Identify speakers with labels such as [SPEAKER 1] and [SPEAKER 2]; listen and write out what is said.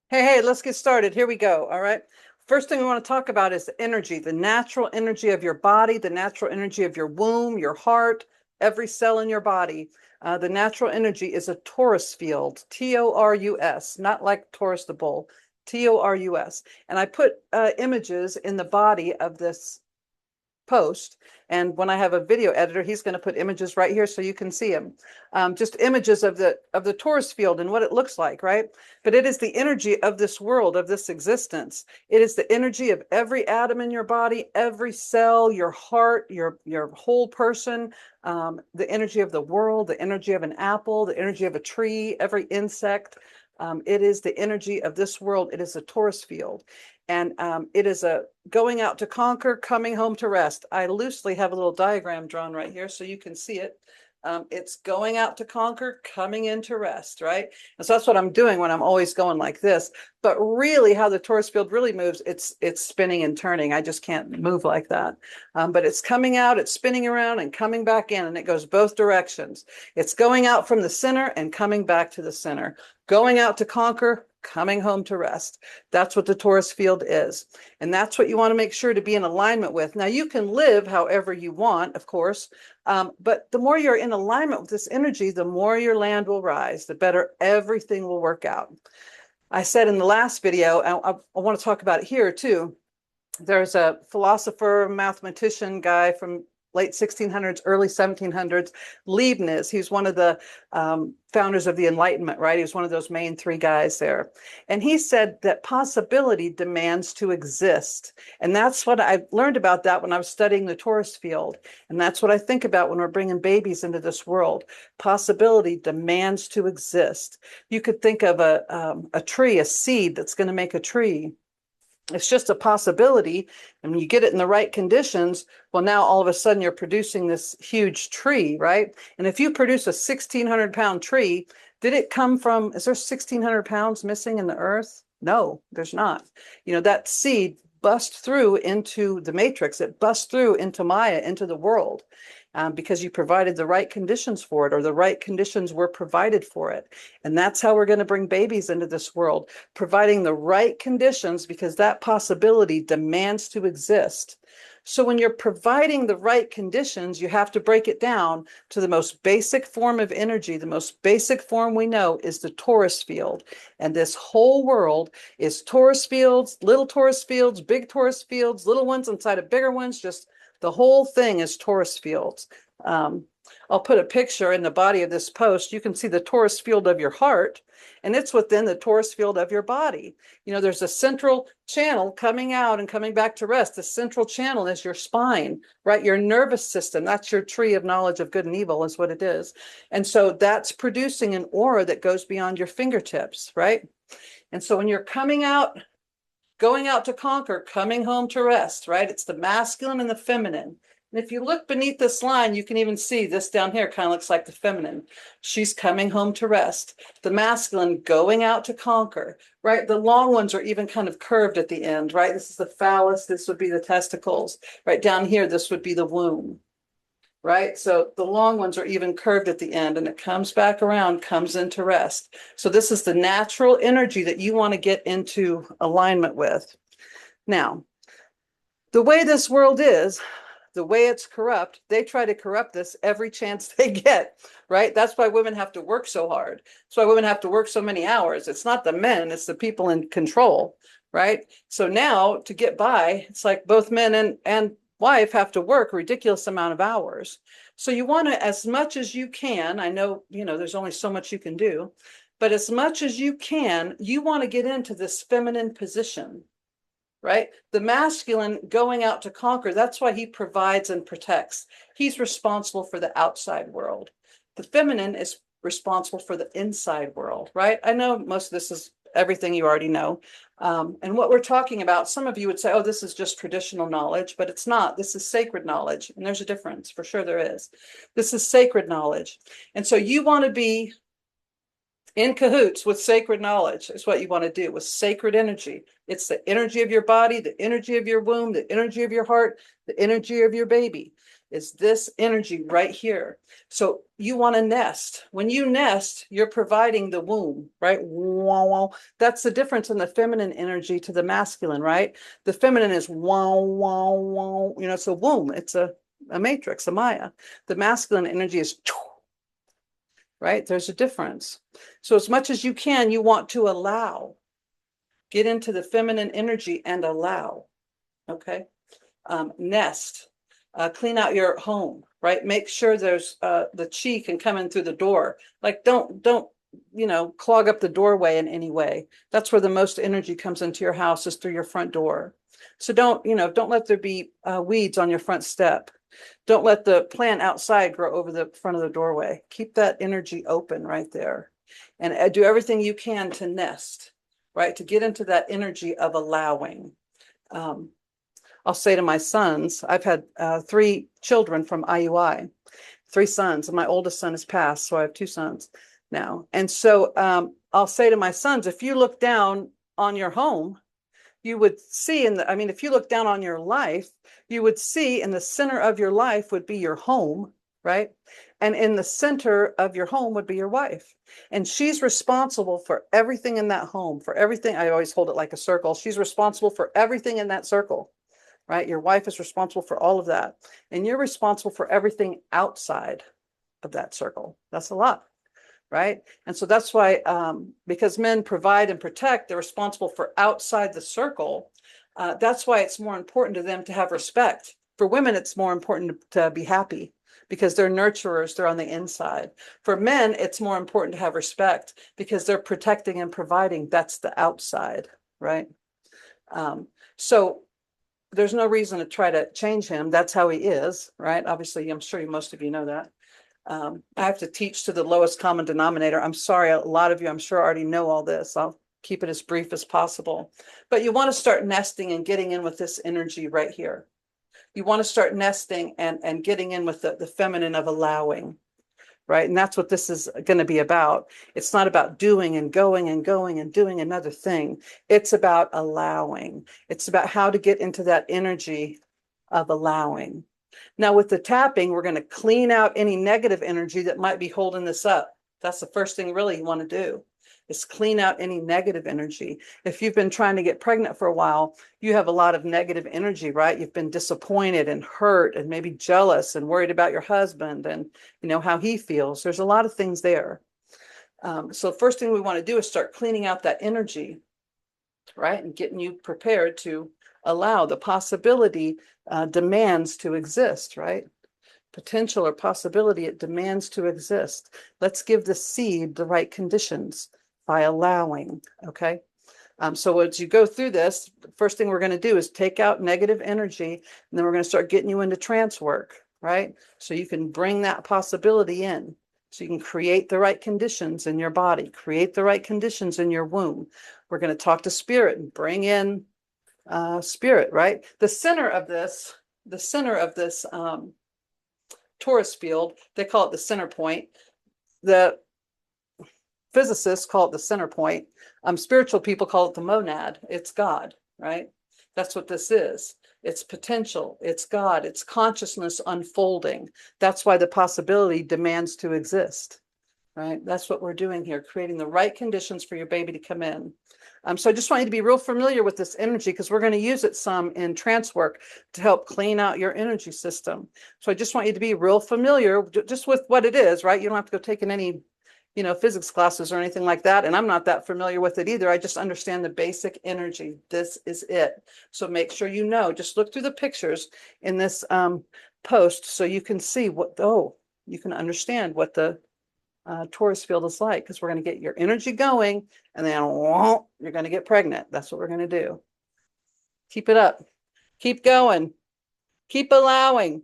[SPEAKER 1] Hey, let's get started. Here we go. All right. First thing we want to talk about is the energy, the natural energy of your body, the natural energy of your womb, your heart, every cell in your body. The natural energy is a torus field, Torus, not like Taurus the bull, Torus. And I put images in the body of this post. And when I have a video editor, he's going to put images right here so you can see them. Just images of the torus field and what it looks like, right? But it is the energy of this world, of this existence. It is the energy of every atom in your body, every cell, your heart, your whole person, the energy of the world, the energy of an apple, the energy of a tree, every insect. It is the energy of this world. It is a torus field. And it is a going out to conquer, coming home to rest. I loosely have a little diagram drawn right here so you can see it. It's going out to conquer, coming into rest, right? And so that's what I'm doing when I'm always going like this. But really, how the torus field really moves, it's spinning and turning. I just can't move like that. But it's coming out, it's spinning around and coming back in, and it goes both directions. It's going out from the center and coming back to the center, going out to conquer, coming home to rest. That's what the torus field is. And that's what you want to make sure to be in alignment with. Now, you can live however you want, of course, but the more you're in alignment with this energy, the more your land will rise, the better everything will work out. I said in the last video, I want to talk about it here too. There's a philosopher, mathematician guy from late 1600s, early 1700s, Leibniz. He's one of the founders of the Enlightenment, right? He was one of those main three guys there. And he said that possibility demands to exist. And that's what I learned about that when I was studying the torus field. And that's what I think about when we're bringing babies into this world. Possibility demands to exist. You could think of a tree, a seed that's going to make a tree. It's just a possibility. And when you get it in the right conditions, well, now all of a sudden you're producing this huge tree, right? And if you produce a 1,600-pound tree, did it come from, is there 1,600 pounds missing in the earth? No, there's not. That seed bust through into the matrix. It bust through into Maya, into the world. Because you provided the right conditions for it, or the right conditions were provided for it. And that's how we're going to bring babies into this world, providing the right conditions, because that possibility demands to exist. So when you're providing the right conditions, you have to break it down to the most basic form of energy. The most basic form we know is the torus field. And this whole world is torus fields, little torus fields, big torus fields, little ones inside of bigger ones, just the whole thing is torus fields. I'll put a picture in the body of this post. You can see the torus field of your heart, and it's within the torus field of your body. There's a central channel coming out and coming back to rest. The central channel is your spine, right? Your nervous system. That's your tree of knowledge of good and evil is what it is. And so that's producing an aura that goes beyond your fingertips, right? And so when you're coming out, going out to conquer, coming home to rest, right? It's the masculine and the feminine. And if you look beneath this line, you can even see this down here kind of looks like the feminine. She's coming home to rest. The masculine going out to conquer, right? The long ones are even kind of curved at the end, right? This is the phallus. This would be the testicles. Right down here, this would be the womb. Right? So the long ones are even curved at the end, and it comes back around, comes into rest. So this is the natural energy that you want to get into alignment with. Now, the way this world is, the way it's corrupt, they try to corrupt this every chance they get, right? That's why women have to work so hard. That's why women have to work so many hours. It's not the men, it's the people in control, right? So now to get by, it's like both men and wife have to work a ridiculous amount of hours. So you want to, as much as you can, I know, there's only so much you can do, but as much as you can, you want to get into this feminine position, right? The masculine going out to conquer, that's why he provides and protects. He's responsible for the outside world. The feminine is responsible for the inside world, right? I know most of this is everything you already know. And what we're talking about, some of you would say, oh, this is just traditional knowledge, but it's not. This is sacred knowledge. And there's a difference. For sure there is. This is sacred knowledge. And so you want to be in cahoots with sacred knowledge is what you want to do with sacred energy. It's the energy of your body, the energy of your womb, the energy of your heart, the energy of your baby. is this energy right here. So you want to nest. When you nest, you're providing the womb, right? Wow, wow. That's the difference in the feminine energy to the masculine, right? The feminine is wow, wow, wow. You know, it's a womb. It's a matrix, a Maya. The masculine energy is right. There's a difference. So as much as you can, you want to allow. Get into the feminine energy and allow. Okay. Nest. Clean out your home, right? Make sure there's the chi can come in through the door. Like don't clog up the doorway in any way. That's where the most energy comes into your house, is through your front door. So don't let there be weeds on your front step. Don't let the plant outside grow over the front of the doorway. Keep that energy open right there, and do everything you can to nest, right? To get into that energy of allowing. I'll say to my sons, I've had 3 children from IUI, 3 sons, and my oldest son has passed, so I have 2 sons now. And so I'll say to my sons, if you look down on your home, you would see if you look down on your life, you would see in the center of your life would be your home, right? And in the center of your home would be your wife. And she's responsible for everything in that home, for everything. I always hold it like a circle. She's responsible for everything in that circle, right? Your wife is responsible for all of that. And you're responsible for everything outside of that circle. That's a lot. Right. And so that's why, because men provide and protect, they're responsible for outside the circle. That's why it's more important to them to have respect. For women, it's more important to be happy because they're nurturers, they're on the inside. For men, it's more important to have respect because they're protecting and providing. That's the outside. Right. So there's no reason to try to change him. That's how he is. Right. Obviously, I'm sure most of you know that. I have to teach to the lowest common denominator. I'm sorry, a lot of you, I'm sure, already know all this. I'll keep it as brief as possible. But you want to start nesting and getting in with this energy right here. You want to start nesting and getting in with the feminine of allowing, right? And that's what this is going to be about. It's not about doing and going and going and doing another thing. It's about allowing. It's about how to get into that energy of allowing. Now with the tapping, we're going to clean out any negative energy that might be holding this up. That's the first thing really you want to do, is clean out any negative energy. If you've been trying to get pregnant for a while, you have a lot of negative energy, right? You've been disappointed and hurt and maybe jealous and worried about your husband and how he feels. There's a lot of things there. So first thing we want to do is start cleaning out that energy, right? And getting you prepared to allow the possibility demands to exist, right? Potential or possibility, it demands to exist. Let's give the seed the right conditions by allowing, okay? So as you go through this, the first thing we're going to do is take out negative energy, and then we're going to start getting you into trance work, right? So you can bring that possibility in. So you can create the right conditions in your body, create the right conditions in your womb. We're going to talk to spirit and bring in spirit, right? The center of this Torus field, they call it the center point. The physicists call it the center point. Spiritual people call it the monad. It's God, right? That's what this is. It's potential. It's God. It's consciousness unfolding. That's why the possibility demands to exist, right? That's what we're doing here, creating the right conditions for your baby to come in. So I just want you to be real familiar with this energy because we're going to use it some in trance work to help clean out your energy system. So I just want you to be real familiar just with what it is, right? You don't have to go taking any, physics classes or anything like that. And I'm not that familiar with it either. I just understand the basic energy. This is it. So make sure just look through the pictures in this post so you can see you can understand what the Torus field is like, because we're going to get your energy going and then you're going to get pregnant. That's what we're going to do. Keep it up. Keep going. Keep allowing.